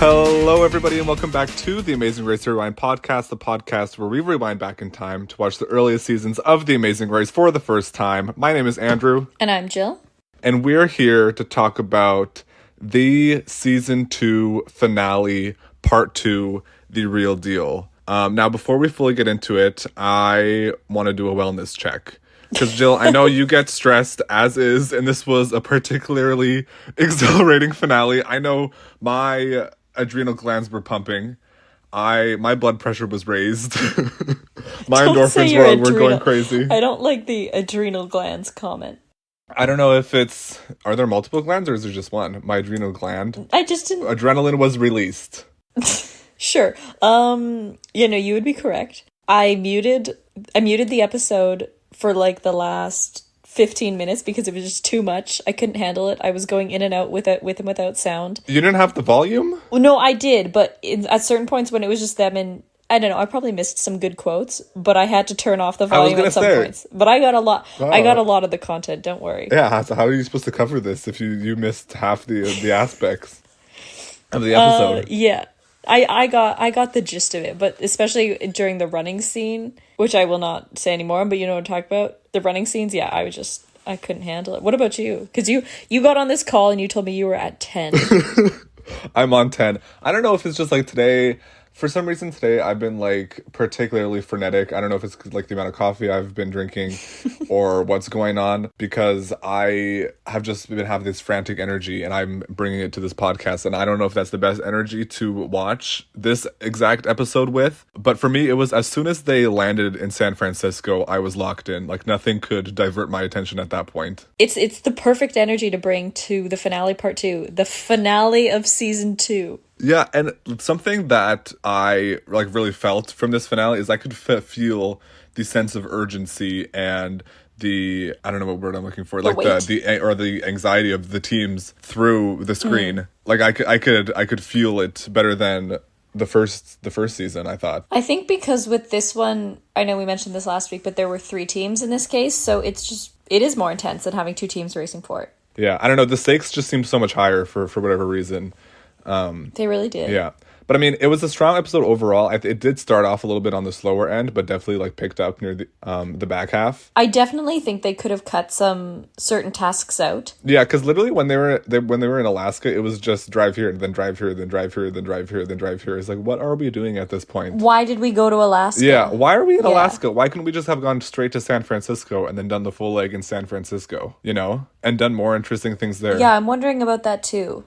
Hello, everybody, and welcome back to the Amazing Race Rewind podcast, the podcast where we rewind back in time to watch the earliest seasons of The Amazing Race for the first time. My name is Andrew. And I'm Jill. And we're here to talk about the Season 2 finale, Part 2, The Real Deal. Now, before we fully get into it, I want to do a wellness check. Because, Jill, I know you get stressed, as is, and this was a particularly exhilarating finale. I know my adrenal glands were pumping. My blood pressure was raised. My endorphins were going crazy. I don't like the adrenal glands comment. I don't know if are there multiple glands or is there just one? My adrenal gland. I just didn't. Adrenaline was released. Sure. You would be correct. I muted the episode for like the last 15 minutes because it was just too much. I couldn't handle it. I was going in and out with and without sound. You didn't have the volume? Well, no, I did, but at certain points when it was just them and I don't know, I probably missed some good quotes, but I had to turn off the volume at some points. But I got a lot. Oh. I got a lot of the content. Don't worry. Yeah. So how are you supposed to cover this if you missed half the aspects of the episode? Yeah. I got the gist of it, but especially during the running scene, which I will not say anymore, but you know what I'm talking about? The running scenes, yeah, I couldn't handle it. What about you? Because you got on this call and you told me you were at 10. I'm on 10. I don't know if it's just like today. For some reason today, I've been like particularly frenetic. I don't know if it's like the amount of coffee I've been drinking or what's going on, because I have just been having this frantic energy and I'm bringing it to this podcast. And I don't know if that's the best energy to watch this exact episode with. But for me, it was as soon as they landed in San Francisco, I was locked in. Like nothing could divert my attention at that point. It's the perfect energy to bring to the finale part 2, the finale of season 2. Yeah, and something that I like really felt from this finale is I could feel the sense of urgency and the, I don't know what word I'm looking for, like the anxiety of the teams through the screen. Like I could feel it better than the first season, I thought. I think because with this one, I know we mentioned this last week, but there were 3 teams in this case, so it is more intense than having 2 teams racing for it. Yeah, I don't know, the stakes just seemed so much higher for whatever reason. They really did. Yeah. But I mean, it was a strong episode overall. It did start off a little bit on the slower end, but definitely like picked up near the back half. I definitely think they could have cut some certain tasks out. Yeah, because literally when they were in Alaska, it was just drive here, then drive here, then drive here, then drive here, then drive here. It's like, what are we doing at this point? Why did we go to Alaska? Yeah, why are we in Alaska? Why couldn't we just have gone straight to San Francisco and then done the full leg in San Francisco, and done more interesting things there? Yeah, I'm wondering about that too.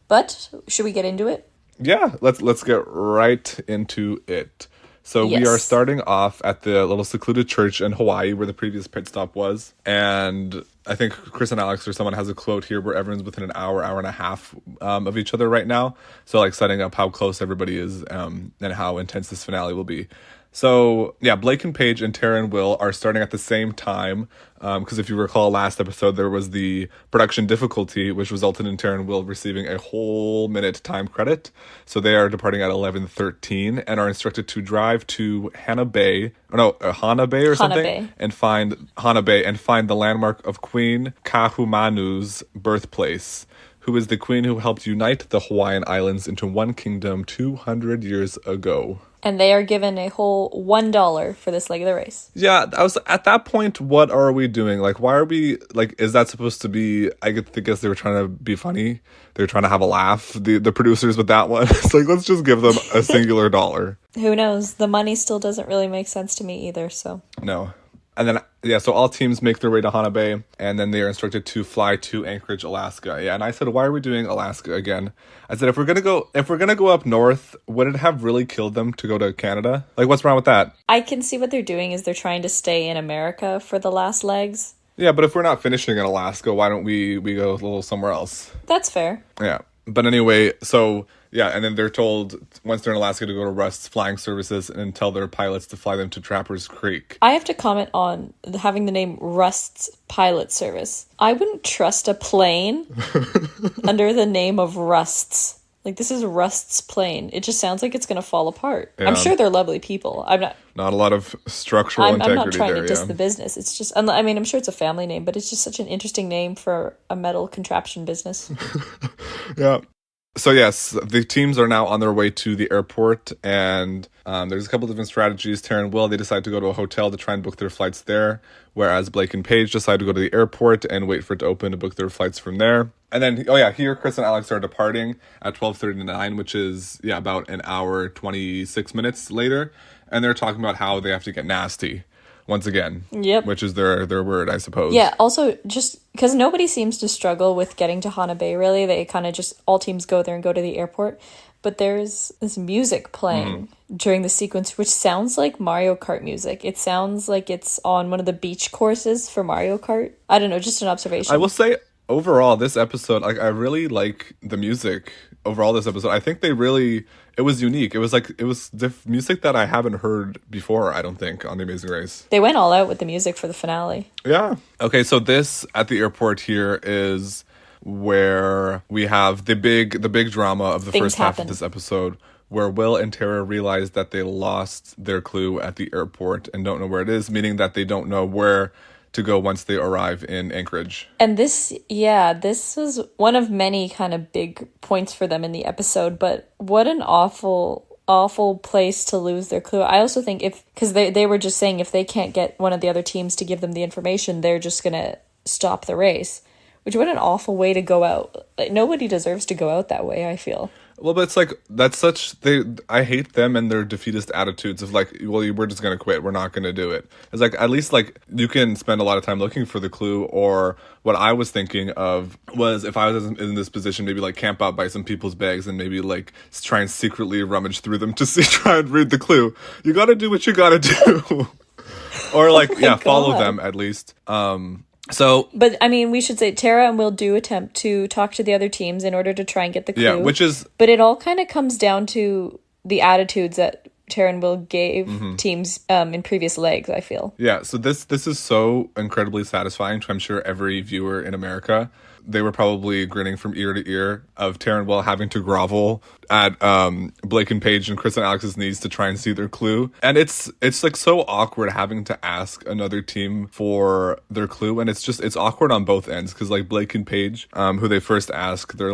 But should we get into it? Yeah, let's get right into it. So We are starting off at the little secluded church in Hawaii where the previous pit stop was. And I think Chris and Alex or someone has a quote here where everyone's within an hour and a half of each other right now. So like setting up how close everybody is and how intense this finale will be. So, yeah, Blake and Paige and Tara and Will are starting at the same time, because if you recall last episode, there was the production difficulty, which resulted in Tara and Will receiving a whole minute time credit. So they are departing at 11:13 and are instructed to drive to Hana Bay and find the landmark of Queen Kahumanu's birthplace, who is the queen who helped unite the Hawaiian Islands into one kingdom 200 years ago. And they are given a whole $1 for this leg of the race. Yeah, I was at that point, what are we doing? Like, why are we, like, is that supposed to be, I guess they were trying to be funny. They were trying to have a laugh, the producers with that one. It's like, let's just give them a singular dollar. Who knows? The money still doesn't really make sense to me either, so. No. And then, yeah, so all teams make their way to Hana Bay, and then they are instructed to fly to Anchorage, Alaska. Yeah, and I said, why are we doing Alaska again? I said, if we're gonna go up north, would it have really killed them to go to Canada? Like, what's wrong with that? I can see what they're doing is they're trying to stay in America for the last legs. Yeah, but if we're not finishing in Alaska, why don't we go a little somewhere else? That's fair. Yeah. But anyway, so, yeah, and then they're told, once they're in Alaska, to go to Rust's flying services and tell their pilots to fly them to Trappers Creek. I have to comment on having the name Rust's pilot service. I wouldn't trust a plane under the name of Rust's. Like, this is Rust's plane. It just sounds like it's going to fall apart. Yeah. I'm sure they're lovely people. Not a lot of structural integrity there. I'm not trying to diss the business. It's just, I mean, I'm sure it's a family name, but it's just such an interesting name for a metal contraption business. Yeah. So yes, the teams are now on their way to the airport, and there's a couple different strategies. Tara and Will, they decide to go to a hotel to try and book their flights there, whereas Blake and Paige decide to go to the airport and wait for it to open to book their flights from there. And then, here Chris and Alex are departing at 12:39, which is, about an hour, 26 minutes later. And they're talking about how they have to get nasty once again. Yep. Which is their word, I suppose. Yeah, also, just because nobody seems to struggle with getting to Hana Bay, really. They kind of just, all teams go there and go to the airport. But there's this music playing during the sequence, which sounds like Mario Kart music. It sounds like it's on one of the beach courses for Mario Kart. I don't know, just an observation. I will say, overall, this episode, I really like the music. Overall, this episode, I think it was unique. It was the music that I haven't heard before, I don't think, on The Amazing Race. They went all out with the music for the finale. Yeah. Okay, so this, at the airport here, is where we have the big drama of the first half of this episode, where Will and Tara realize that they lost their clue at the airport and don't know where it is, meaning that they don't know where to go once they arrive in Anchorage. And this was one of many kind of big points for them in the episode, but what an awful place to lose their clue. I also think because they were just saying if they can't get one of the other teams to give them the information, they're just going to stop the race. Which, what an awful way to go out. Like, nobody deserves to go out that way, I feel. Well, but it's I hate them and their defeatist attitudes of we're just going to quit. We're not going to do it. It's at least you can spend a lot of time looking for the clue, or what I was thinking of was if I was in this position, maybe camp out by some people's bags and maybe try and secretly rummage through them to try and read the clue. You got to do what you got to do. Or follow them at least. But I mean, we should say Tara and Will do attempt to talk to the other teams in order to try and get the clue. Yeah, but it all kind of comes down to the attitudes that Tara and Will gave teams in previous legs, I feel. Yeah, so this is so incredibly satisfying to, I'm sure, every viewer in America. They were probably grinning from ear to ear of Tara and Will having to grovel at Blake and Paige and Chris and Alex's knees to try and see their clue. And it's so awkward having to ask another team for their clue. And it's awkward on both ends because Blake and Paige, who they first ask, they're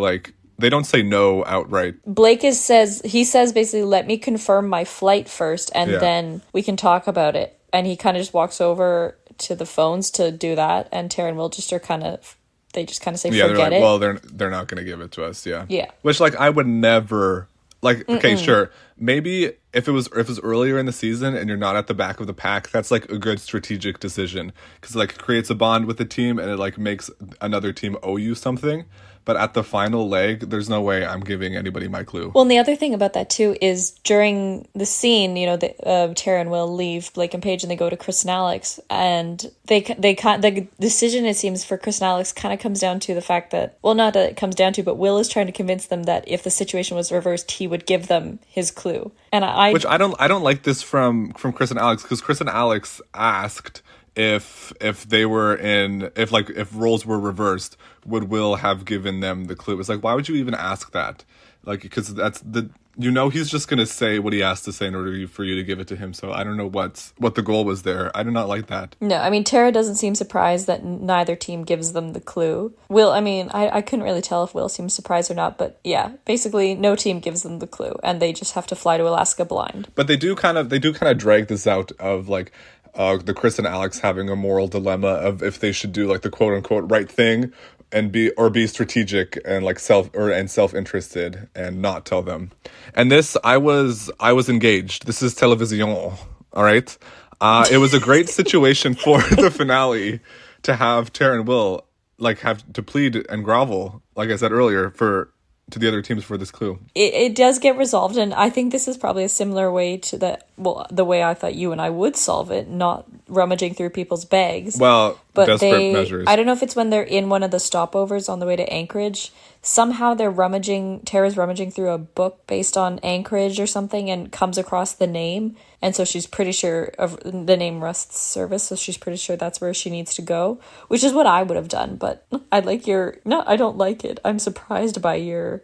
they don't say no outright. Blake says basically, let me confirm my flight first and then we can talk about it. And he kind of just walks over to the phones to do that. And Tara and Will just are they just kind of say, forget it. Well, they're not going to give it to us. Yeah. Yeah. Which I would never okay, sure. Maybe if it was earlier in the season and you're not at the back of the pack, that's a good strategic decision because it creates a bond with the team and it makes another team owe you something. But at the final leg, there's no way I'm giving anybody my clue. Well, and the other thing about that, too, is during the scene, Tara and Will leave Blake and Paige and they go to Chris and Alex. And the decision, it seems, for Chris and Alex kind of comes down to the fact that, well, not that it comes down to, but Will is trying to convince them that if the situation was reversed, he would give them his clue. And Which I don't like this from Chris and Alex, because Chris and Alex asked if roles were reversed, would Will have given them the clue? It's why would you even ask that? Because that's he's just gonna say what he has to say in order for you to give it to him. So I don't know what the goal was there. I do not like that. No, I mean, Tara doesn't seem surprised that neither team gives them the clue. Will, I mean, I couldn't really tell if Will seems surprised or not, but yeah, basically no team gives them the clue and they just have to fly to Alaska blind. But they do kind of drag this out of the Chris and Alex having a moral dilemma of if they should do the quote unquote right thing and be strategic and self-interested and not tell them. And this, I was engaged. This is television, all right? It was a great situation for the finale to have Tara and Will have to plead and grovel, like I said earlier, to the other teams for this clue. It does get resolved, and I think this is probably a similar way to the way I thought you and I would solve it, not rummaging through people's bags. Well, but desperate measures. I don't know if it's when they're in one of the stopovers on the way to Anchorage. Somehow Tara's rummaging through a book based on Anchorage or something and comes across the name. And so she's pretty sure of the name Rust's service. So she's pretty sure that's where she needs to go, which is what I would have done. But I don't like it. I'm surprised by your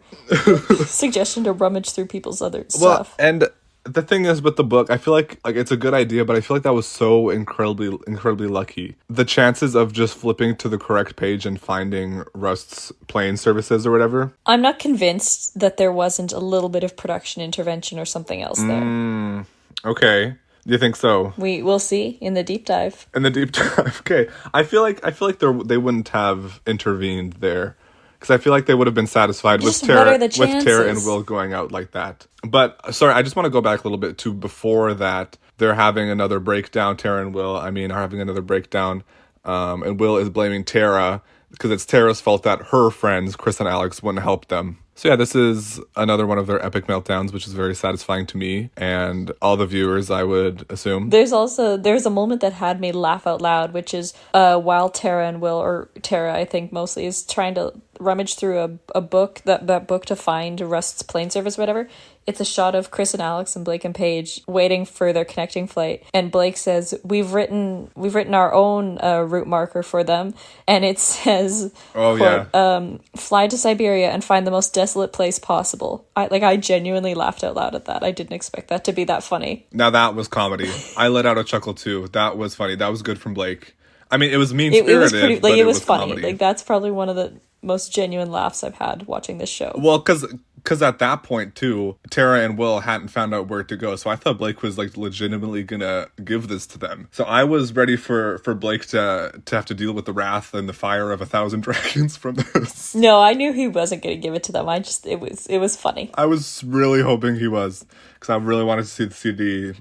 suggestion to rummage through people's other stuff. And the thing is with the book, I feel like it's a good idea, but I feel like that was so incredibly lucky. The chances of just flipping to the correct page and finding Rust's plane services or whatever. I'm not convinced that there wasn't a little bit of production intervention or something else there. Okay. You think so? We'll see in the deep dive. In the deep dive. Okay. I feel like they wouldn't have intervened there. Because I feel like they would have been satisfied with Tara and Will going out like that. But, sorry, I just want to go back a little bit to before that. They're having another breakdown, Tara and Will, are having another breakdown. And Will is blaming Tara because it's Tara's fault that her friends, Chris and Alex, wouldn't help them. So yeah, this is another one of their epic meltdowns, which is very satisfying to me and all the viewers, I would assume. There's a moment that had me laugh out loud, which is while Tara and Will, or Tara, I think mostly, is trying to rummage through a book, that book to find Rust's plane service, whatever. It's a shot of Chris and Alex and Blake and Paige waiting for their connecting flight. And Blake says, we've written our own route marker for them. And it says, fly to Siberia and find the most desolate place possible. I genuinely laughed out loud at that. I didn't expect that to be that funny. Now that was comedy. I let out a chuckle too. That was funny. That was good from Blake. I mean, it was mean-spirited, but it was funny. Comedy. That's probably one of the most genuine laughs I've had watching this show. Well, because at that point, too, Tara and Will hadn't found out where to go, so I thought Blake was, legitimately gonna give this to them. So I was ready for Blake to have to deal with the wrath and the fire of 1,000 dragons from this. No, I knew he wasn't gonna give it to them. It was funny. I was really hoping he was, because I really wanted to see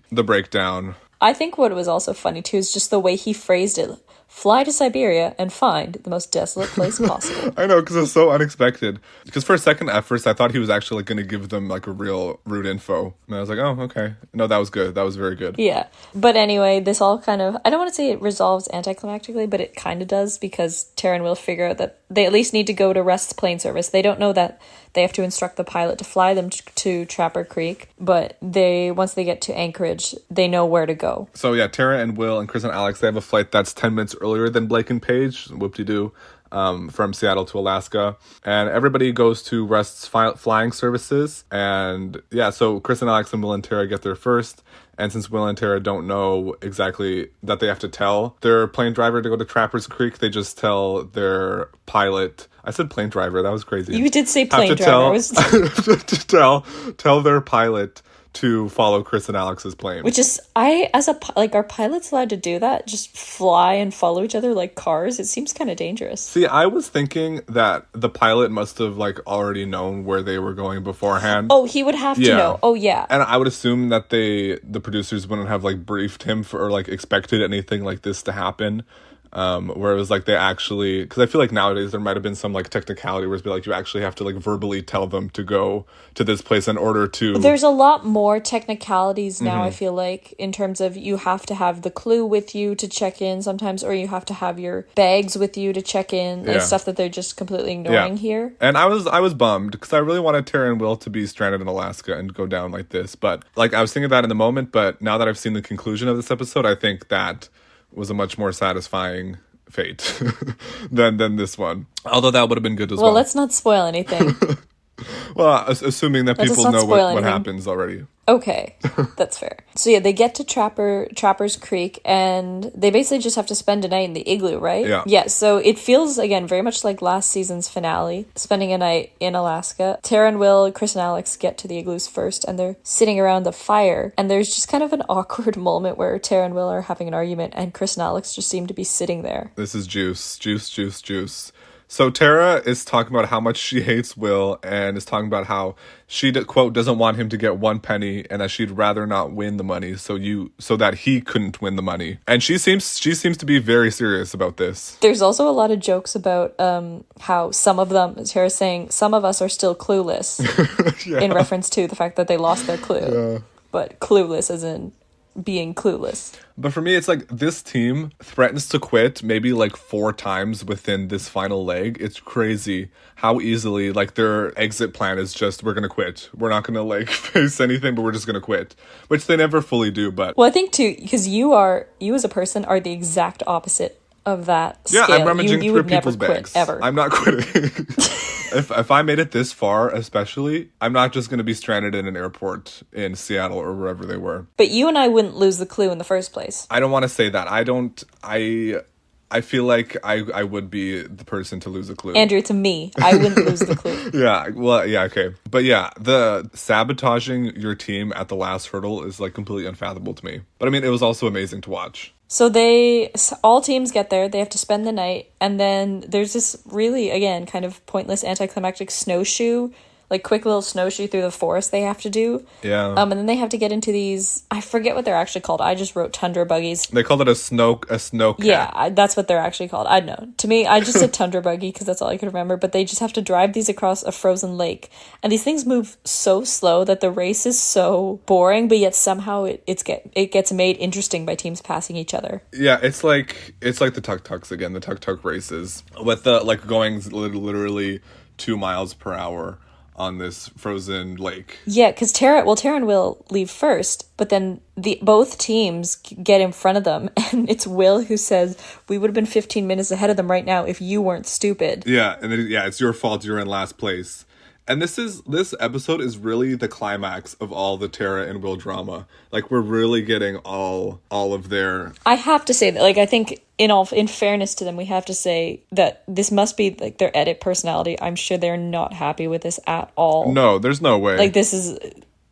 the breakdown. I think what was also funny, too, is just the way he phrased it. Fly to Siberia and find the most desolate place possible. I know, because it was so unexpected. Because for a second, at first, I thought he was actually going to give them, a real route info. And I was like, oh, okay. No, that was good. That was very good. Yeah. But anyway, this all kind of... I don't want to say it resolves anticlimactically, but it kind of does, because Tara and Will figure out that they at least need to go to Rust's plane service. They don't know that they have to instruct the pilot to fly them to Trapper Creek, but once they get to Anchorage, they know where to go. So yeah, Tara and Will and Chris and Alex, they have a flight that's 10 minutes earlier than Blake and Paige, whoop-de-doo, from Seattle to Alaska. And everybody goes to Rust's flying services. And yeah, so Chris and Alex and Will and Tara get there first. And since Will and Tara don't know exactly that they have to tell their plane driver to go to Trappers Creek, they just tell their pilot... I said plane driver. That was crazy. You did say plane driver. Tell their pilot to follow Chris and Alex's plane. Which is, are pilots allowed to do that? Just fly and follow each other like cars? It seems kind of dangerous. See, I was thinking that the pilot must have already known where they were going beforehand. Oh, he would have to know. Oh, yeah. And I would assume that the producers wouldn't have briefed him for or expected anything like this to happen. Where it was they actually, because I feel like nowadays there might have been some technicality where it's you actually have to verbally tell them to go to this place in order to... There's a lot more technicalities now, I feel like, in terms of you have to have the clue with you to check in sometimes, or you have to have your bags with you to check in, stuff that they're just completely ignoring here. And I was bummed because I really wanted Tara and Will to be stranded in Alaska and go down like this, but I was thinking that in the moment, but now that I've seen the conclusion of this episode, I think that was a much more satisfying fate than this one. Although that would have been good as well. Well, let's not spoil anything. Well, assuming that people know what happens already. Okay, that's fair. So yeah, they get to Trappers Creek, and they basically just have to spend a night in the igloo, right? Yeah. Yeah, so it feels, again, very much like last season's finale, spending a night in Alaska. Tara and Will, Chris and Alex get to the igloos first, and they're sitting around the fire, and there's just kind of an awkward moment where Tara and Will are having an argument, and Chris and Alex just seem to be sitting there. This is juice. So Tara is talking about how much she hates Will and is talking about how she, quote, doesn't want him to get one penny and that she'd rather not win the money so that he couldn't win the money. And she seems to be very serious about this. There's also a lot of jokes about how some of them, Tara's saying, some of us are still clueless in reference to the fact that they lost their clue. Yeah. But clueless as in being clueless. But for me, it's this team threatens to quit maybe 4 times within this final leg. It's crazy how easily their exit plan is just, we're gonna quit. We're not gonna face anything, but we're just gonna quit, which they never fully do. But well, I think too, because you as a person are the exact opposite of that scale. Yeah, I'm rummaging through people's bags. Ever. I'm not quitting. if I made it this far, especially, I'm not just going to be stranded in an airport in Seattle or wherever they were. But you and I wouldn't lose the clue in the first place. I don't want to say that. I feel like I would be the person to lose a clue. Andrew, to me, I wouldn't lose the clue. Yeah, well, yeah, okay. But yeah, the sabotaging your team at the last hurdle is like completely unfathomable to me. But I mean, it was also amazing to watch. So all teams get there, they have to spend the night, and then there's this really, again, kind of pointless anticlimactic snowshoe, like quick little snowshoe through the forest they have to do. Yeah. And then they have to get into these, I forget what they're actually called. I just wrote tundra buggies. They called it a snow cat. Yeah, that's what they're actually called. I don't know. To me, I just said tundra buggy because that's all I could remember. But they just have to drive these across a frozen lake. And these things move so slow that the race is so boring, but yet somehow it gets made interesting by teams passing each other. Yeah, it's like the tuk-tuks again, the tuk-tuk races. With the, like, going literally 2 miles per hour on this frozen lake. Yeah, because Tara and Will leave first, but then both teams get in front of them, and it's Will who says, we would have been 15 minutes ahead of them right now if you weren't stupid. Yeah, and then, it's your fault you're in last place. And this episode is really the climax of all the Tara and Will drama. Like, we're really getting all of their... I have to say that, like, I think in fairness to them, we have to say that this must be like their edit personality. I'm sure they're not happy with this at all. No, there's no way. Like, this is...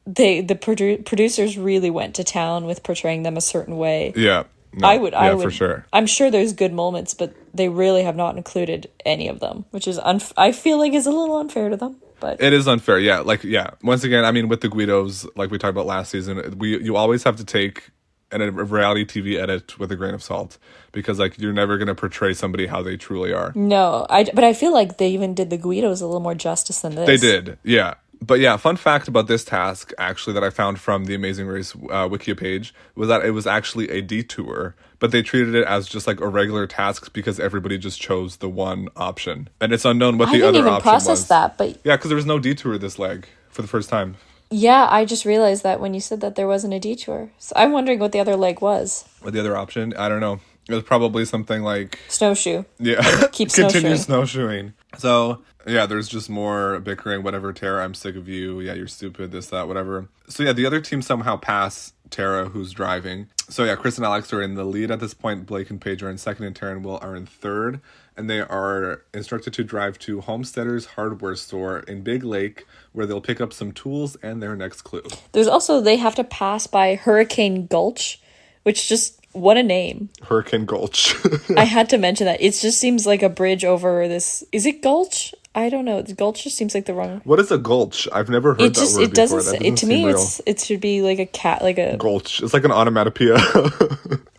The producers really went to town with portraying them a certain way. Yeah. No, I would, for sure. I'm sure there's good moments, but they really have not included any of them, which is I feel like is a little unfair to them. But it is unfair, yeah. Like, yeah. Once again, I mean, with the Guidos, like we talked about last season, you always have to take a reality TV edit with a grain of salt, because like you're never going to portray somebody how they truly are. No, but I feel like they even did the Guidos a little more justice than this. They did, yeah. But yeah, fun fact about this task, actually, that I found from the Amazing Race Wikia page was that it was actually a detour, but they treated it as just like a regular task because everybody just chose the one option. And it's unknown what the other option was. I didn't even process that, but... Yeah, because there was no detour this leg for the first time. Yeah, I just realized that when you said that there wasn't a detour. So I'm wondering what the other leg was. What the other option? I don't know. It was probably something like... Snowshoe. Yeah. Continue snowshoeing. So... yeah, there's just more bickering, whatever, Tara, I'm sick of you, yeah, you're stupid, this, that, whatever. So yeah, the other team somehow pass Tara, who's driving. So yeah, Chris and Alex are in the lead at this point, Blake and Paige are in second, and Tara and Will are in third. And they are instructed to drive to Homesteader's hardware store in Big Lake, where they'll pick up some tools and their next clue. There's also, they have to pass by Hurricane Gulch, which just... what a name. Hurricane Gulch. I had to mention that. It just seems like a bridge over this... is it Gulch? I don't know. Gulch just seems like the wrong... What is a gulch? I've never heard that word before. To me, it should be like a cat, like a... gulch. It's like an onomatopoeia.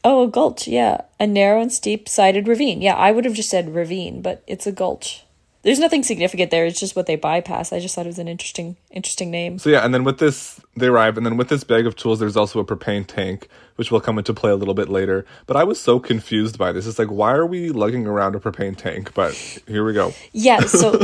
Oh, a gulch, yeah. A narrow and steep-sided ravine. Yeah, I would have just said ravine, but it's a gulch. There's nothing significant there. It's just what they bypass. I just thought it was an interesting name. So yeah, and then with this, they arrive, and then with this bag of tools, there's also a propane tank, which will come into play a little bit later. But I was so confused by this. It's like, why are we lugging around a propane tank? But here we go. Yeah, so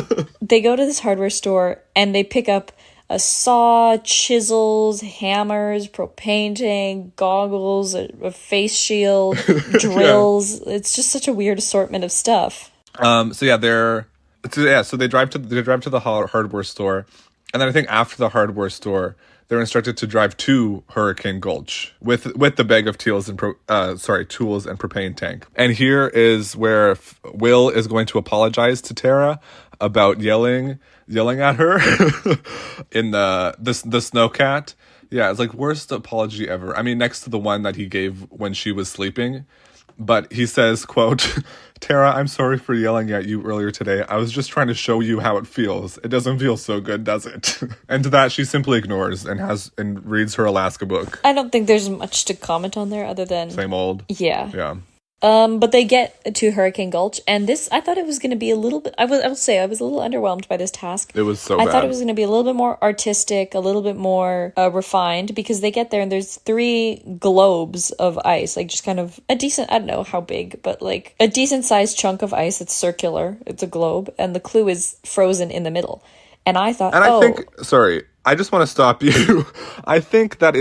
they go to this hardware store, and they pick up a saw, chisels, hammers, propane tank, goggles, a face shield, drills. Yeah. It's just such a weird assortment of stuff. So they drive to the hardware store, and then I think after the hardware store, they're instructed to drive to Hurricane Gulch with the bag of tools and propane tank. And here is where Will is going to apologize to Tara about yelling at her in the snowcat. Yeah, it's like worst apology ever. I mean, next to the one that he gave when she was sleeping. But he says, quote, "Tara, I'm sorry for yelling at you earlier today. I was just trying to show you how it feels. It doesn't feel so good, does it?" And to that, she simply ignores and reads her Alaska book. I don't think there's much to comment on there other than... same old. Yeah. Yeah. But they get to Hurricane Gulch, and this, I thought it was going to be a little bit, I will say, I was a little underwhelmed by this task. It was so bad. I thought it was going to be a little bit more artistic, a little bit more refined, because they get there, and there's 3 globes of ice, like just kind of a decent, I don't know how big, but like a decent-sized chunk of ice. It's circular, it's a globe, and the clue is frozen in the middle. And I thought, I think, sorry, I just want to stop you. I think that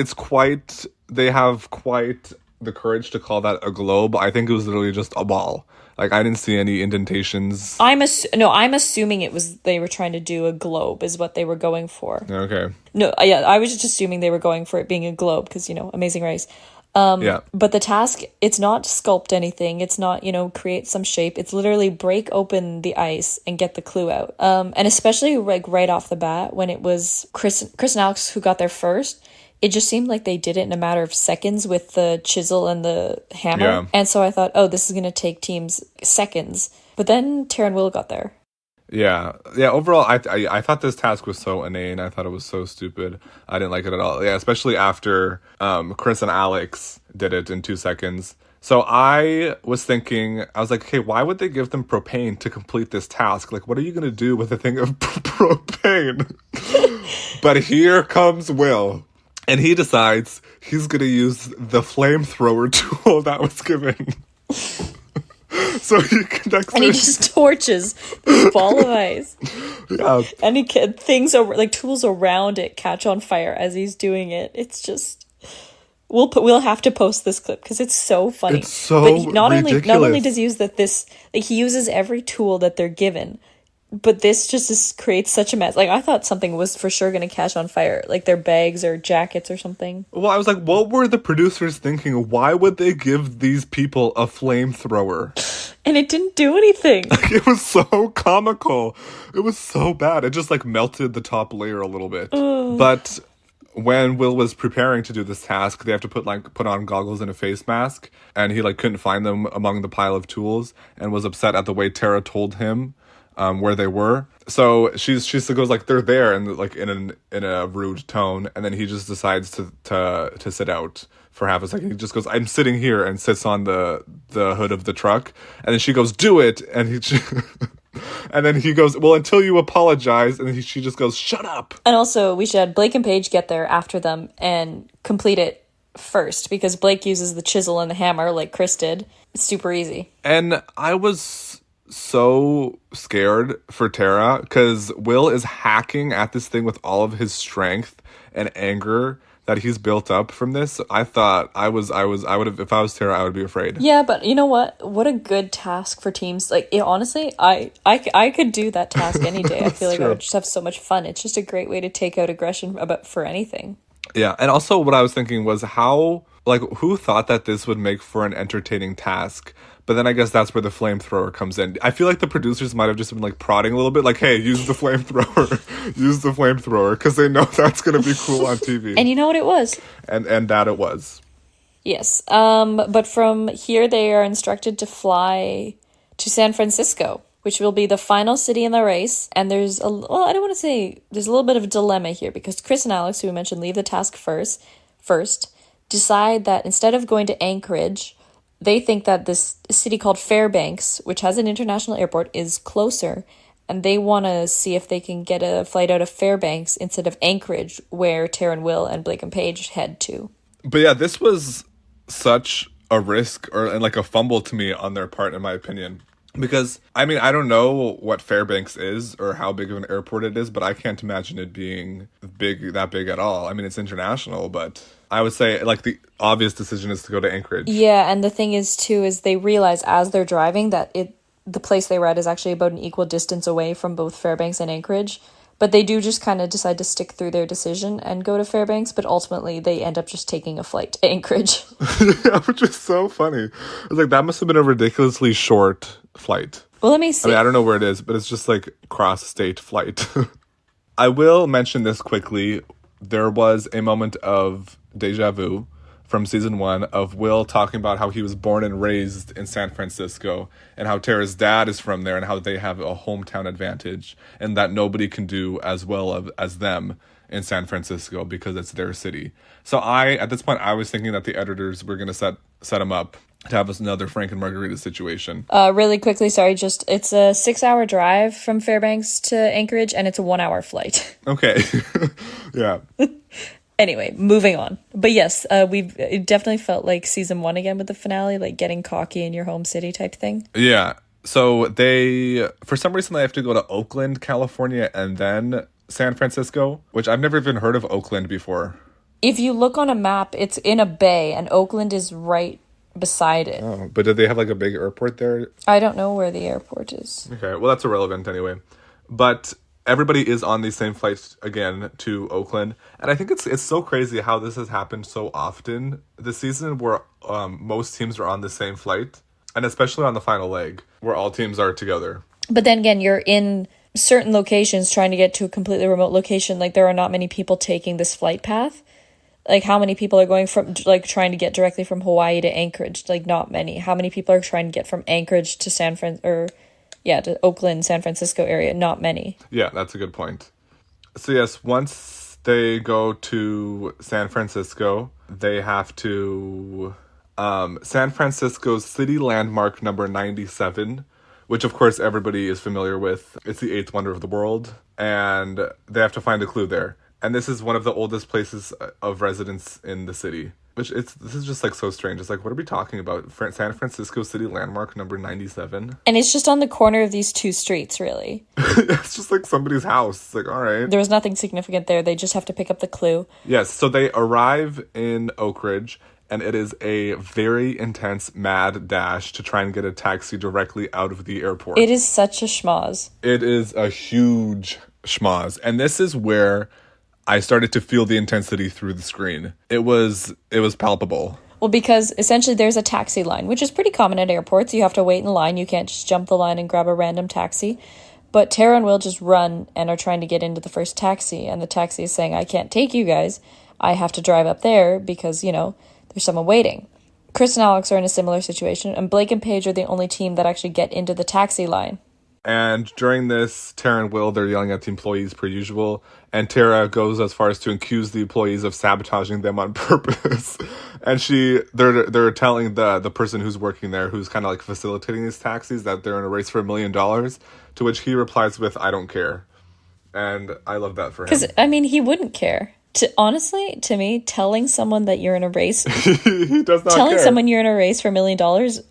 they have quite... the courage to call that a globe. I think it was literally just a ball. Like, I didn't see any indentations. I'm assuming it was they were trying to do a globe is what they were going for. Okay. No, yeah, I was just assuming they were going for it being a globe because, Amazing Race. Yeah. But the task, it's not sculpt anything. It's not, create some shape. It's literally break open the ice and get the clue out. And especially like right off the bat when it was Chris and Alex who got there first, it just seemed like they did it in a matter of seconds with the chisel and the hammer. Yeah. And so I thought, oh, this is going to take teams seconds. But then Tara and Will got there. Yeah. Overall, I thought this task was so inane. I thought it was so stupid. I didn't like it at all. Yeah, especially after Chris and Alex did it in 2 seconds. So I was thinking, I was like, okay, why would they give them propane to complete this task? Like, what are you gonna do with a thing of propane? But here comes Will, and he decides he's gonna use the flamethrower tool that was given. So he connects and he just torches this ball of ice. Yeah. And tools around it catch on fire as he's doing it. It's just we'll have to post this clip because it's so funny. It's so but not ridiculous. only does he use he uses every tool that they're given. But this just creates such a mess. Like, I thought something was for sure going to catch on fire. Like, their bags or jackets or something. Well, I was like, what were the producers thinking? Why would they give these people a flamethrower? And it didn't do anything. It was so comical. It was so bad. It just, like, melted the top layer a little bit. But when Will was preparing to do this task, they have to put on goggles and a face mask. And he, couldn't find them among the pile of tools and was upset at the way Tara told him where they were. So she goes they're there, and in a rude tone, and then he just decides to sit out for half a second. He just goes, "I'm sitting here," and sits on the hood of the truck. And then she goes, "Do it," and and then he goes, "Well, until you apologize," and she just goes, "Shut up." And also, we should have Blake and Paige get there after them and complete it first, because Blake uses the chisel and the hammer like Chris did. It's super easy. And I was so scared for Tara because Will is hacking at this thing with all of his strength and anger that he's built up from this. I thought I would have, if I was Tara, I would be afraid. Yeah, but you know what a good task for teams. Honestly, I could do that task any day. I feel like I would just have so much fun. It's just a great way to take out aggression for anything. Yeah, and also what I was thinking was who thought that this would make for an entertaining task? But then I guess that's where the flamethrower comes in. I feel like the producers might have just been prodding a little bit, hey, use the flamethrower, use the flamethrower, because they know that's going to be cool on TV. And you know what it was? And that it was. Yes. But from here they are instructed to fly to San Francisco, which will be the final city in the race. And there's I don't want to say, there's a little bit of a dilemma here, because Chris and Alex, who we mentioned, leave the task first, decide that instead of going to Anchorage, they think that this city called Fairbanks, which has an international airport, is closer, and they want to see if they can get a flight out of Fairbanks instead of Anchorage, where Tara and Will and Blake and Paige head to. But yeah, this was such a risk and a fumble to me on their part, in my opinion. Because, I don't know what Fairbanks is or how big of an airport it is, but I can't imagine it being that big at all. It's international, but I would say, the obvious decision is to go to Anchorage. Yeah, and the thing is, too, is they realize as they're driving that the place they were at is actually about an equal distance away from both Fairbanks and Anchorage. But they do just kind of decide to stick through their decision and go to Fairbanks, but ultimately they end up just taking a flight to Anchorage. Yeah, which is so funny. It's that must have been a ridiculously short flight. Well, let me see. I don't know where it is, but it's just cross-state flight. I will mention this quickly. There was a moment of deja vu from season 1 of Will talking about how he was born and raised in San Francisco and how Tara's dad is from there and how they have a hometown advantage and that nobody can do as well as them in San Francisco because it's their city. So at this point, I was thinking that the editors were going to set him up to have us another Frank and Margarita situation. Really quickly, sorry, it's a 6-hour drive from Fairbanks to Anchorage, and it's a 1-hour flight. Okay. Yeah. Anyway, moving on. But yes, it definitely felt like season 1 again with the finale, getting cocky in your home city type thing. Yeah. So for some reason, they have to go to Oakland, California, and then San Francisco, which I've never even heard of Oakland before. If you look on a map, it's in a bay, and Oakland is right beside it. Oh, but did they have like a big airport there? I don't know where the airport is. Okay, well, that's irrelevant anyway. But everybody is on the same flight again to Oakland. And I think it's so crazy how this has happened so often this season, where most teams are on the same flight. And especially on the final leg, where all teams are together. But then again, you're in certain locations trying to get to a completely remote location. Like, there are not many people taking this flight path. Like, how many people are going from, like, trying to get directly from Hawaii to Anchorage? Like, not many. How many people are trying to get from Anchorage to to Oakland, San Francisco area? Not many. Yeah, that's a good point. So yes, once they go to San Francisco, they have to... San Francisco's city landmark number 97, which of course everybody is familiar with. It's the eighth wonder of the world, and they have to find a clue there. And this is one of the oldest places of residence in the city. This is just like so strange. It's like, what are we talking about? San Francisco city landmark number 97. And it's just on the corner of these two streets, really. It's just like somebody's house. It's like, all right. There was nothing significant there. They just have to pick up the clue. Yes, so they arrive in Oak Ridge, and it is a very intense mad dash to try and get a taxi directly out of the airport. It is such a schmoz. It is a huge schmoz. And this is where I started to feel the intensity through the screen. It was palpable. Well, because essentially there's a taxi line, which is pretty common at airports. You have to wait in line. You can't just jump the line and grab a random taxi. But Tara and Will just run and are trying to get into the first taxi. And the taxi is saying, I can't take you guys. I have to drive up there because, there's someone waiting. Chris and Alex are in a similar situation, and Blake and Paige are the only team that actually get into the taxi line. And during this, Tara and Will, they're yelling at the employees per usual, and Tara goes as far as to accuse the employees of sabotaging them on purpose. And they're telling the person who's working there, who's kind of like facilitating these taxis, that they're in a race for $1 million, to which he replies with, I don't care. And I love that for him. Because, he wouldn't care. Honestly, to me, telling someone that you're in a race... he does not telling care. someone you're in a race for $1 million,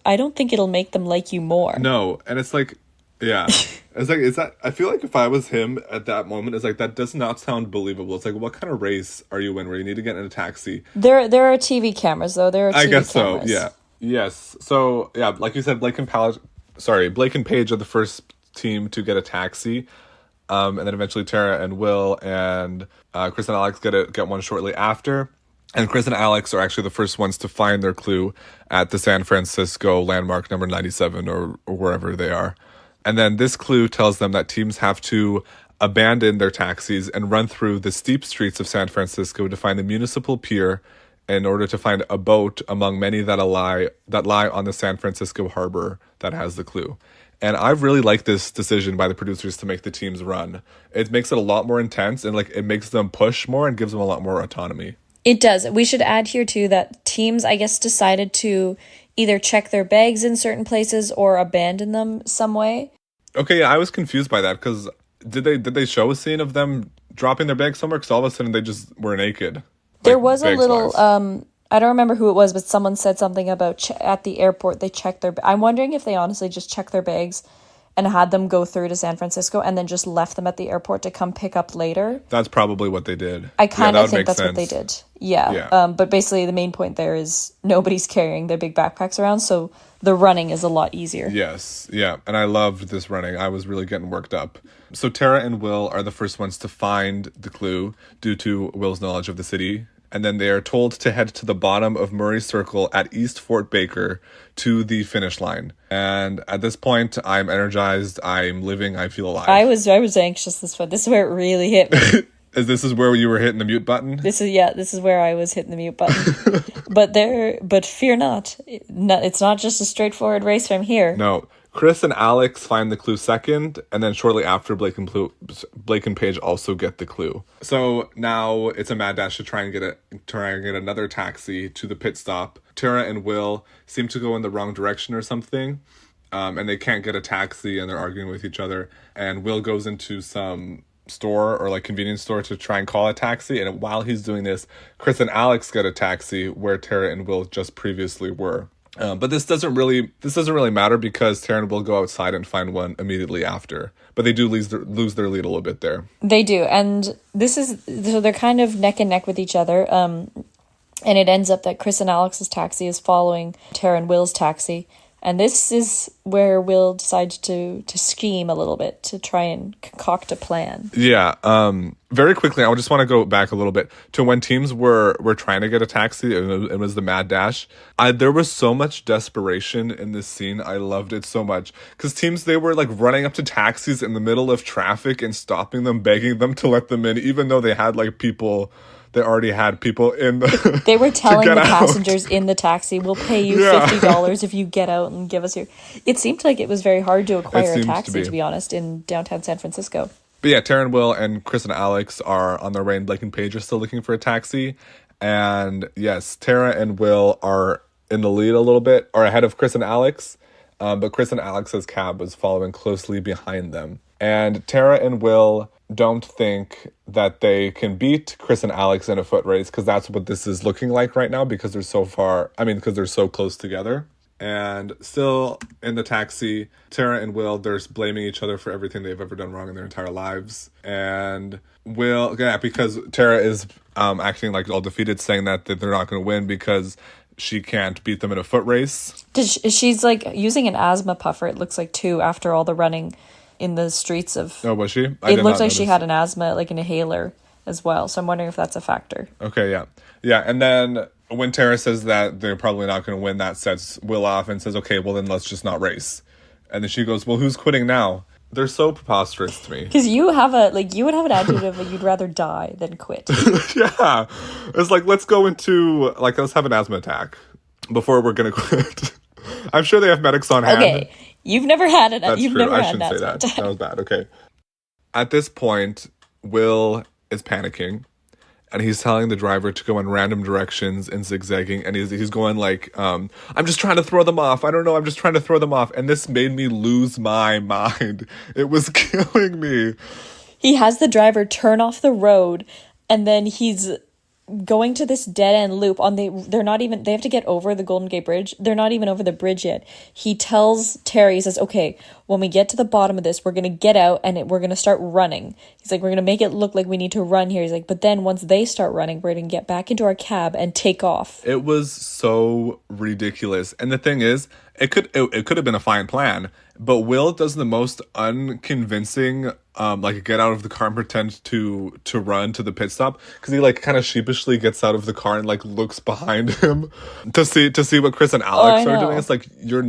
I don't think it'll make them like you more. No, and it's like... Yeah. It's like, is that... I feel like if I was him at that moment, it's like, that does not sound believable. It's like, what kind of race are you in where you need to get in a taxi? There are TV cameras, though. There are TV cameras. I guess so, yeah. Yes. So, yeah, like you said, Blake and Paige are the first team to get a taxi. And then eventually Tara and Will and Chris and Alex get one shortly after. And Chris and Alex are actually the first ones to find their clue at the San Francisco landmark number 97 or wherever they are. And then this clue tells them that teams have to abandon their taxis and run through the steep streets of San Francisco to find the municipal pier in order to find a boat among many that lie on the San Francisco harbor that has the clue. And I really like this decision by the producers to make the teams run. It makes it a lot more intense, and it makes them push more and gives them a lot more autonomy. It does. We should add here too that teams, I guess, decided to either check their bags in certain places or abandon them some way. Okay, yeah, I was confused by that because did they show a scene of them dropping their bags somewhere? Because all of a sudden they just were naked. There was a little. I don't remember who it was, but someone said something about at the airport they checked their... I'm wondering if they honestly just checked their bags and had them go through to San Francisco and then just left them at the airport to come pick up later. That's probably what they did. I kind of think that's what they did. Yeah. But basically the main point there is nobody's carrying their big backpacks around, so the running is a lot easier. Yes. Yeah. And I loved this running. I was really getting worked up. So Tara and Will are the first ones to find the clue due to Will's knowledge of the city. And then they are told to head to the bottom of Murray Circle at East Fort Baker to the finish line. And at this point, I'm energized. I'm living. I feel alive. I was anxious this one. This is where it really hit me. This is where you were hitting the mute button? This is where I was hitting the mute button. But fear not. It's not just a straightforward race from here. No. Chris and Alex find the clue second, and then shortly after, Blake and Paige also get the clue. So now it's a mad dash to try and get another taxi to the pit stop. Tara and Will seem to go in the wrong direction or something, and they can't get a taxi, and they're arguing with each other. And Will goes into some store or convenience store to try and call a taxi, and while he's doing this, Chris and Alex get a taxi where Tara and Will just previously were. But this doesn't really matter because Tara and Will go outside and find one immediately after. But they do lose their lead a little bit there. They do, and so they're kind of neck and neck with each other. And it ends up that Chris and Alex's taxi is following Tara and Will's taxi. And this is where Will decides to scheme a little bit, to try and concoct a plan. Yeah. Very quickly, I just want to go back a little bit to when teams were trying to get a taxi. It was the mad dash. There was so much desperation in this scene. I loved it so much. Because teams, they were like running up to taxis in the middle of traffic and stopping them, begging them to let them in, even though they had like people... They already had people in the... They were telling the passengers in the taxi, we'll pay you $50 if you get out and give us your... It seemed like it was very hard to acquire a taxi, to be honest, in downtown San Francisco. But yeah, Tara and Will and Chris and Alex are on their way, and Blake and Paige are still looking for a taxi. And yes, Tara and Will are in the lead a little bit, or ahead of Chris and Alex. But Chris and Alex's cab was following closely behind them. And Tara and Will don't think that they can beat Chris and Alex in a foot race, because that's what this is looking like right now, because they're because they're so close together. And still in the taxi, Tara and Will, they're blaming each other for everything they've ever done wrong in their entire lives. And Will, because Tara is acting like all defeated, saying that they're not going to win because she can't beat them in a foot race. She's like using an asthma puffer, it looks like, too, after all the running in the streets of... Oh, was she? It looked like she had an asthma, like an inhaler as well. So I'm wondering if that's a factor. Okay, yeah. Yeah, and then when Tara says that they're probably not going to win, that sets Will off and says, okay, well then let's just not race. And then she goes, well, who's quitting now? They're so preposterous to me. Because you would have an adjective of you'd rather die than quit. Yeah. It's like, let's have an asthma attack before we're going to quit. I'm sure they have medics on hand. Okay. You've never had it. That's you've true. Never I had shouldn't say that. attack. That was bad. Okay. At this point, Will is panicking, and he's telling the driver to go in random directions and zigzagging, and he's going like, I'm just trying to throw them off. I don't know. I'm just trying to throw them off. And this made me lose my mind. It was killing me. He has the driver turn off the road, and then he's going to this dead-end loop they have to get over the Golden Gate Bridge. They're not even over the bridge yet. He tells Terry, he says, okay, when we get to the bottom of this, we're going to get out and we're going to start running. He's like, we're going to make it look like we need to run here. He's like, but then once they start running, we're going to get back into our cab and take off. It was so ridiculous. And the thing is, it could have been a fine plan, but Will does the most unconvincing get out of the car and pretend to run to the pit stop, because he kind of sheepishly gets out of the car and looks behind him to see what Chris and Alex are doing. It's like, you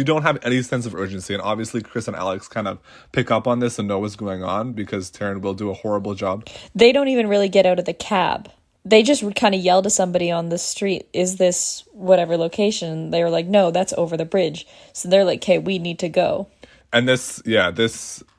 don't have any sense of urgency, and obviously Chris and Alex kind of pick up on this and know what's going on, because Tara and Will do a horrible job. They don't even really get out of the cab. They just kind of yell to somebody on the street, is this whatever location? They were like, no, that's over the bridge. So they're like, okay, we need to go. And this,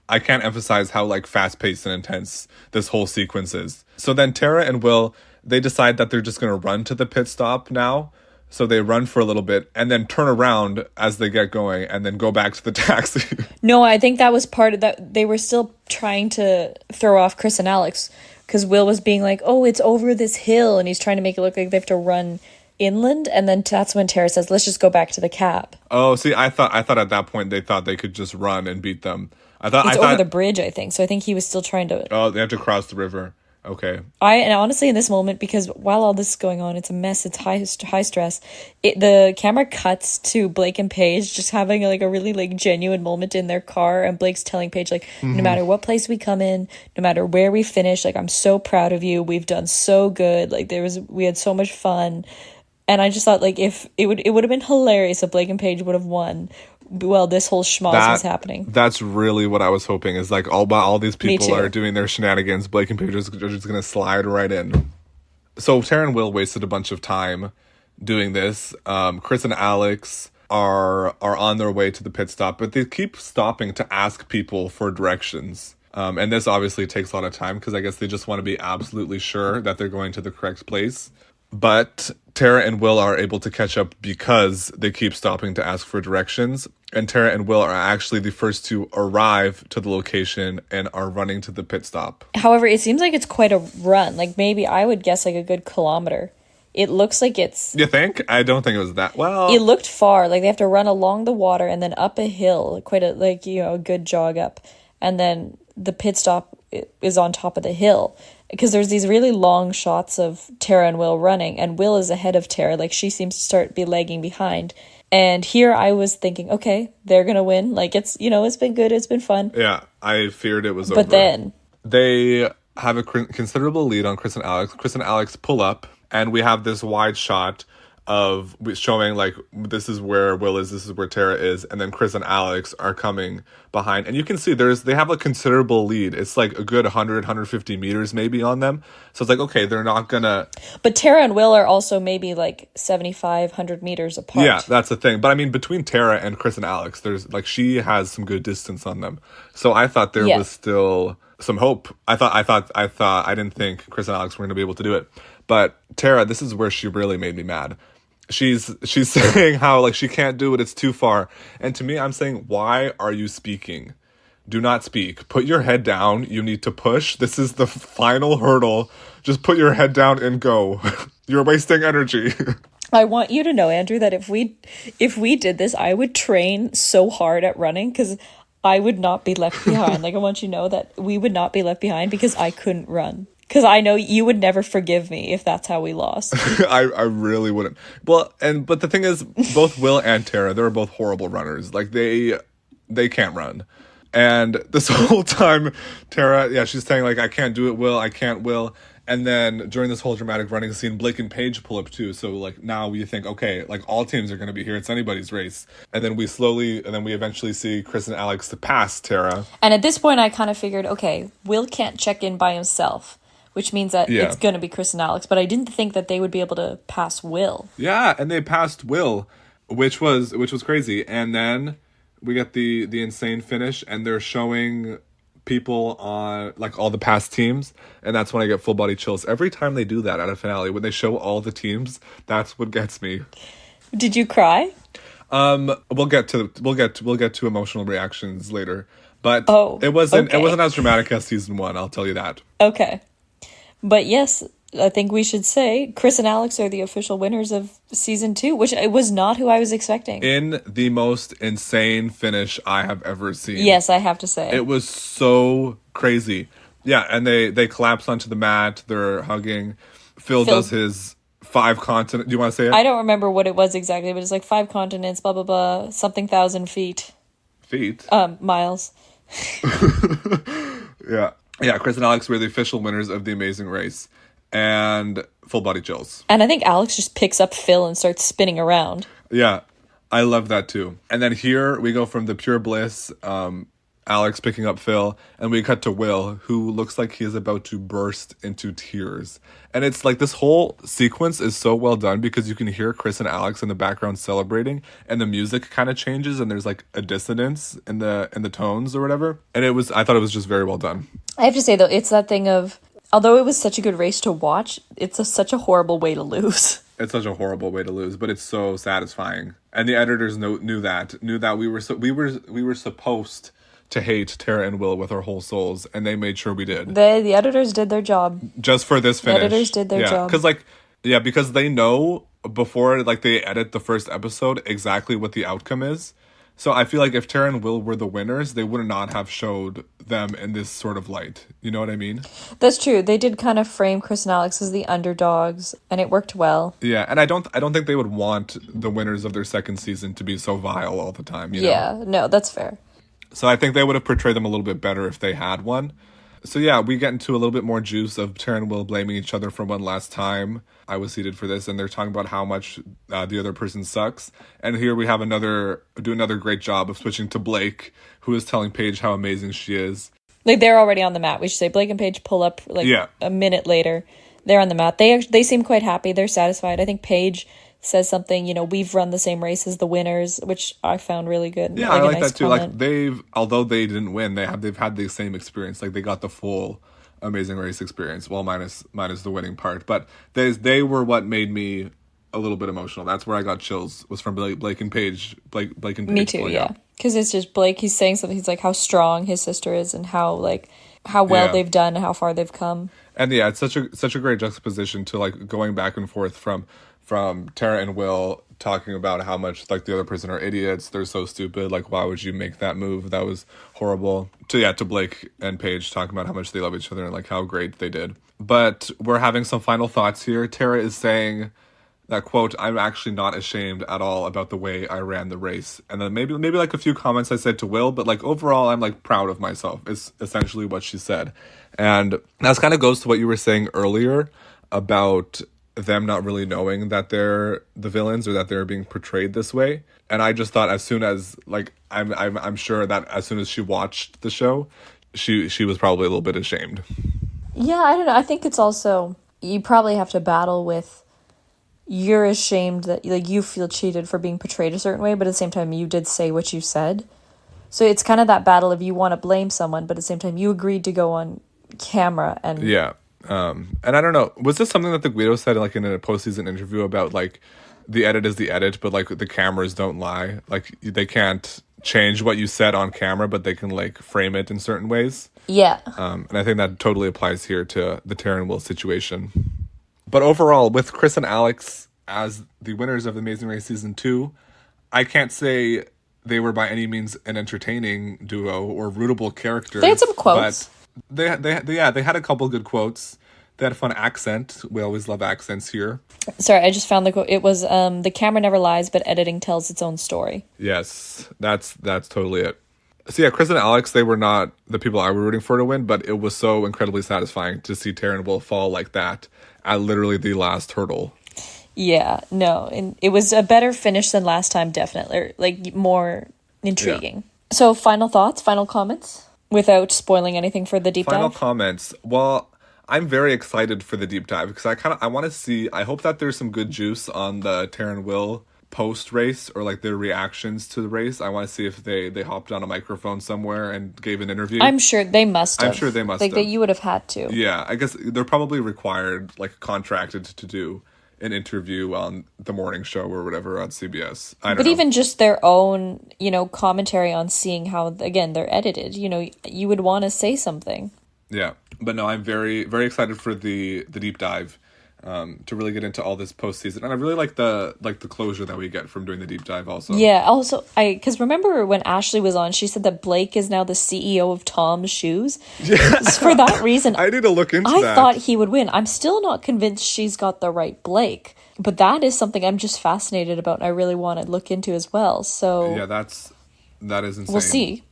I can't emphasize how fast-paced and intense this whole sequence is. So then Tara and Will, they decide that they're just going to run to the pit stop now. So they run for a little bit and then turn around as they get going and then go back to the taxi. No, I think that was part of that. They were still trying to throw off Chris and Alex, because Will was being like, oh, it's over this hill. And he's trying to make it look like they have to run inland. And then that's when Tara says, let's just go back to the cab. Oh, see, I thought at that point they thought they could just run and beat them. It's over the bridge, I think. So I think he was still trying to... Oh, they have to cross the river. Okay. And honestly, in this moment, because while all this is going on, it's a mess, it's high stress, the camera cuts to Blake and Paige just having a really genuine moment in their car, and Blake's telling Paige no matter what place we come in, no matter where we finish, I'm so proud of you, we've done so good, we had so much fun. And I just thought if it would have been hilarious if Blake and Paige would have won while this whole schmoz was happening. That's really what I was hoping, is all these people are doing their shenanigans, Blake and Paige are just going to slide right in. So Tara and Will wasted a bunch of time doing this. Chris and Alex are on their way to the pit stop, but they keep stopping to ask people for directions. And this obviously takes a lot of time, because I guess they just want to be absolutely sure that they're going to the correct place. But Tara and Will are able to catch up because they keep stopping to ask for directions. And Tara and Will are actually the first to arrive to the location and are running to the pit stop. However, it seems like it's quite a run. Maybe I would guess a good kilometer. It looks like it's... You think? I don't think it was that... Well... It looked far. They have to run along the water and then up a hill. Quite a, a good jog up. And then the pit stop is on top of the hill. because there's these really long shots of Tara and Will running, and Will is ahead of Tara. Like, she seems to be lagging behind. And here I was thinking, okay, they're going to win. Like, it's, it's been good. It's been fun. Yeah, I feared it was over. But then they have a considerable lead on Chris and Alex. Chris and Alex pull up, and we have this wide shot of showing, like, this is where Will is, this is where Tara is, and then Chris and Alex are coming behind. And you can see they have a considerable lead. It's like a good 150 meters maybe on them. So it's like, okay, they're not gonna... But Tara and Will are also maybe like 7,500 meters apart. Yeah, that's the thing. But I mean, between Tara and Chris and Alex, there's, like, she has some good distance on them. So I thought there was still some hope. I didn't think Chris and Alex were gonna be able to do it. But Tara, this is where she really made me mad. She's saying how, like, she can't do it, it's too far. And to me, I'm saying, why are you speaking? Do not speak. Put your head down. You need to push. This is the final hurdle. Just put your head down and go. You're wasting energy. I want you to know, Andrew, that if we did this, I would train so hard at running, because I would not be left behind. Like, I want you to know that we would not be left behind because I couldn't run. Because I know you would never forgive me if that's how we lost. I really wouldn't. Well, but the thing is, both Will and Tara, they were both horrible runners. Like, they can't run. And this whole time, Tara, she's saying, like, I can't do it, Will, I can't, Will. And then during this whole dramatic running scene, Blake and Paige pull up too. So, like, now you think, okay, like, all teams are going to be here. It's anybody's race. And then we eventually see Chris and Alex to pass Tara. And at this point, I kind of figured, okay, Will can't check in by himself, which means that it's going to be Chris and Alex. But I didn't think that they would be able to pass Will. Yeah, and they passed Will, which was crazy. And then we get the insane finish, and they're showing people on, like, all the past teams, and that's when I get full body chills. Every time they do that at a finale, when they show all the teams, that's what gets me. Did you cry? We'll get to emotional reactions later. But it wasn't as dramatic as season 1, I'll tell you that. Okay. But yes, I think we should say Chris and Alex are the official winners of season 2, which was not who I was expecting. In the most insane finish I have ever seen. Yes, I have to say. It was so crazy. Yeah, and they collapse onto the mat, they're hugging. Phil does his 5 continent. Do you want to say it? I don't remember what it was exactly, but it's like 5 continents, blah, blah, blah, something thousand feet. Feet? Miles. Yeah. Yeah, Chris and Alex were the official winners of The Amazing Race. And full body chills. And I think Alex just picks up Phil and starts spinning around. Yeah, I love that too. And then here we go from the pure bliss, Alex picking up Phil, and we cut to Will, who looks like he is about to burst into tears. And it's like this whole sequence is so well done because you can hear Chris and Alex in the background celebrating, and the music kind of changes, and there's like a dissonance in the tones or whatever. And I thought it was just very well done. I have to say though, it's that thing of, although it was such a good race to watch, it's such a horrible way to lose. It's such a horrible way to lose, but it's so satisfying. And the editors knew that we were supposed to hate Tara and Will with our whole souls, and they made sure we did. The editors did their job. Just for this finish. The editors did their job. Because they know before, like, they edit the first episode exactly what the outcome is. So I feel like if Tara and Will were the winners, they would not have showed them in this sort of light. You know what I mean? That's true. They did kind of frame Chris and Alex as the underdogs, and it worked well. Yeah, and I don't think they would want the winners of their second season to be so vile all the time, you know? Yeah, no, that's fair. So I think they would have portrayed them a little bit better if they had one. So yeah, we get into a little bit more juice of Tara and Will blaming each other for one last time. I was seated for this, and they're talking about how much the other person sucks. And here we have another great job of switching to Blake, who is telling Paige how amazing she is. Like, they're already on the mat. We should say Blake and Paige pull up a minute later. They're on the mat. They seem quite happy. They're satisfied. I think Paige says something, we've run the same race as the winners, which I found really good. Yeah, I like that too. Comment. Like, although they didn't win, they've had the same experience. Like, they got the full Amazing Race experience, well, minus the winning part. But they were what made me a little bit emotional. That's where I got chills, was from Blake and Paige. Blake and Paige. Me too, yeah. Because it's just Blake, he's saying something, he's like how strong his sister is and how well they've done and how far they've come. And yeah, it's such a great juxtaposition to, like, going back and forth from from Tara and Will talking about how much like the other person are idiots, they're so stupid, like why would you make that move, that was horrible, to Blake and Paige talking about how much they love each other and like how great they did. But we're having some final thoughts here. Tara is saying that, quote, I'm actually not ashamed at all about the way I ran the race. And then maybe like a few comments I said to Will, but like overall I'm like proud of myself is essentially what she said. And that kind of goes to what you were saying earlier about them not really knowing that they're the villains or that they're being portrayed this way. And I just thought as soon as like I'm sure that as soon as she watched the show, she was probably a little bit ashamed. Yeah, I don't know. I think it's also, you probably have to battle with, you're ashamed that like you feel cheated for being portrayed a certain way, but at the same time you did say what you said. So it's kind of that battle of you want to blame someone, but at the same time you agreed to go on camera and yeah. And I don't know, was this something that the Guido said like in a postseason interview about like the edit is the edit, but like the cameras don't lie, like they can't change what you said on camera, but they can like frame it in certain ways. Yeah. And I think that totally applies here to the Tara and Will situation. But overall, with Chris and Alex as the winners of Amazing Race Season 2, I can't say they were by any means an entertaining duo or rootable characters. They had some quotes. But they had a couple good quotes. They had a fun accent. We always love accents here. Sorry, I just found the quote. It was, the camera never lies, but editing tells its own story. Yes, that's totally it. So yeah, Chris and Alex, they were not the people I were rooting for to win, but it was so incredibly satisfying to see Tara and Will fall like that at literally the last hurdle. Yeah, no, and it was a better finish than last time, definitely. Like, more intriguing. Yeah. So, final thoughts, final comments, without spoiling anything for the deep dive? Final comments. Well, I'm very excited for the deep dive because I want to see, I hope that there's some good juice on the Tara and Will post-race or like their reactions to the race. I want to see if they hopped on a microphone somewhere and gave an interview. I'm sure they must have. I'm sure they must like have. That you would have had to. Yeah, I guess they're probably required, like contracted to do an interview on the morning show or whatever on CBS. I don't know. But even just their own, commentary on seeing how, again, they're edited, you would want to say something. Yeah, but no, I'm very, very excited for the deep dive. To really get into all this postseason, and I really like the closure that we get from doing the deep dive. Also, yeah. Also, because remember when Ashley was on, she said that Blake is now the CEO of Tom's Shoes. Yeah. For that reason, I need to look into that. I thought he would win. I'm still not convinced she's got the right Blake, but that is something I'm just fascinated about, and I really want to look into as well. So yeah, that is insane. We'll see.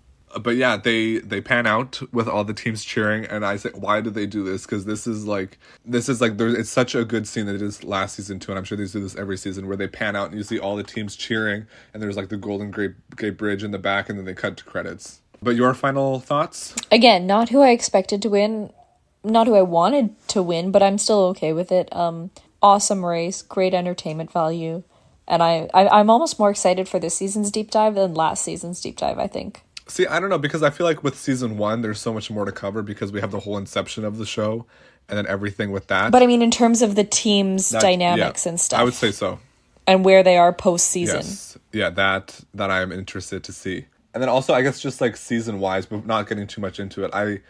But yeah, they pan out with all the teams cheering, and I say, why did they do this? Because this is like it's such a good scene that it is last season too, and I'm sure they do this every season where they pan out and you see all the teams cheering, and there's like the Golden Gate Bridge in the back, and then they cut to credits. But your final thoughts? Again, not who I expected to win, not who I wanted to win, but I'm still okay with it. Awesome race, great entertainment value, and I'm almost more excited for this season's deep dive than last season's deep dive, I think. See, I don't know, because I feel like with season 1, there's so much more to cover because we have the whole inception of the show and then everything with that. But I mean, in terms of the team's dynamics and stuff. I would say so. And where they are post-season. Yes. Yeah, that I am interested to see. And then also, I guess just like season-wise, but not getting too much into it, I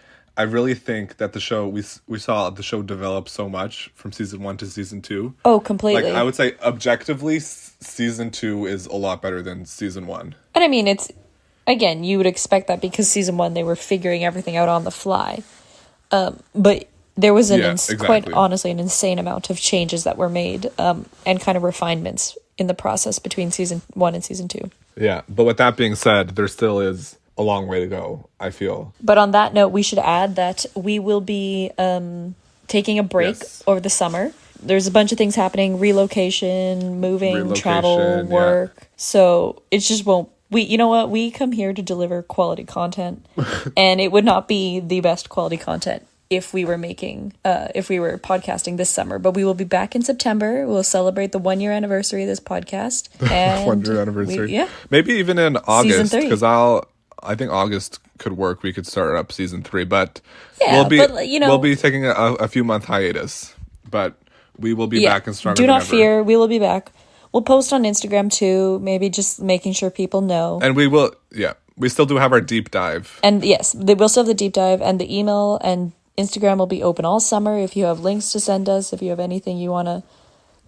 really think that the show, we saw the show develop so much from season 1 to season 2. Oh, completely. Like, I would say objectively, season 2 is a lot better than season 1. And I mean, it's... Again, you would expect that because season 1 they were figuring everything out on the fly, but there was quite honestly an insane amount of changes that were made and kind of refinements in the process between season 1 and season 2. Yeah, but with that being said, there still is a long way to go, I feel. But on that note, we should add that we will be taking a break over the summer. There's a bunch of things happening: relocation, moving, travel, work. Yeah. So it just won't. You know what? We come here to deliver quality content, and it would not be the best quality content if we were podcasting this summer. But we will be back in September. We'll celebrate the 1-year anniversary of this podcast. 1-year anniversary. Maybe even in August, because I think August could work. We could start up season 3, but we'll be taking a few month hiatus, but we will be back and stronger. Do not fear. We will be back. We'll post on Instagram too, maybe just making sure people know. And we will, we still do have our deep dive. And yes, we'll still have the deep dive, and the email and Instagram will be open all summer if you have links to send us, if you have anything you want to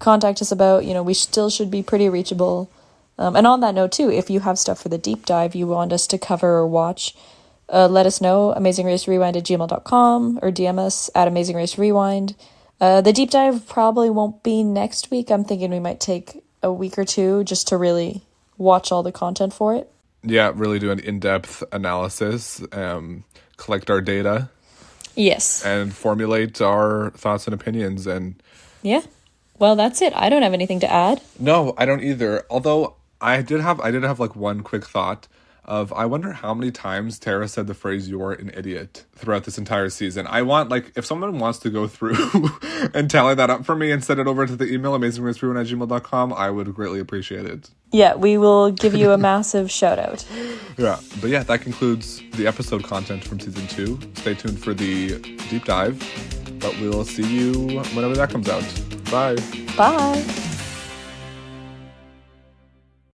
contact us about. We still should be pretty reachable. And on that note, too, if you have stuff for the deep dive you want us to cover or watch, let us know, amazingracerewind@gmail.com, or DM us at amazingracerewind. The deep dive probably won't be next week. I'm thinking we might take a week or two just to really watch all the content for it. Yeah, really do an in-depth analysis, collect our data. Yes. And formulate our thoughts and opinions. And yeah. Well, that's it. I don't have anything to add. No, I don't either. Although I did have like one quick thought of, I wonder how many times Tara said the phrase "you're an idiot" throughout this entire season. I want, like, if someone wants to go through and tally that up for me and send it over to the email amazingracerewind@gmail.com, I would greatly appreciate it. Yeah, we will give you a massive shout out. Yeah, but yeah, that concludes the episode content from season 2. Stay tuned for the deep dive, but we'll see you whenever that comes out. Bye. Bye.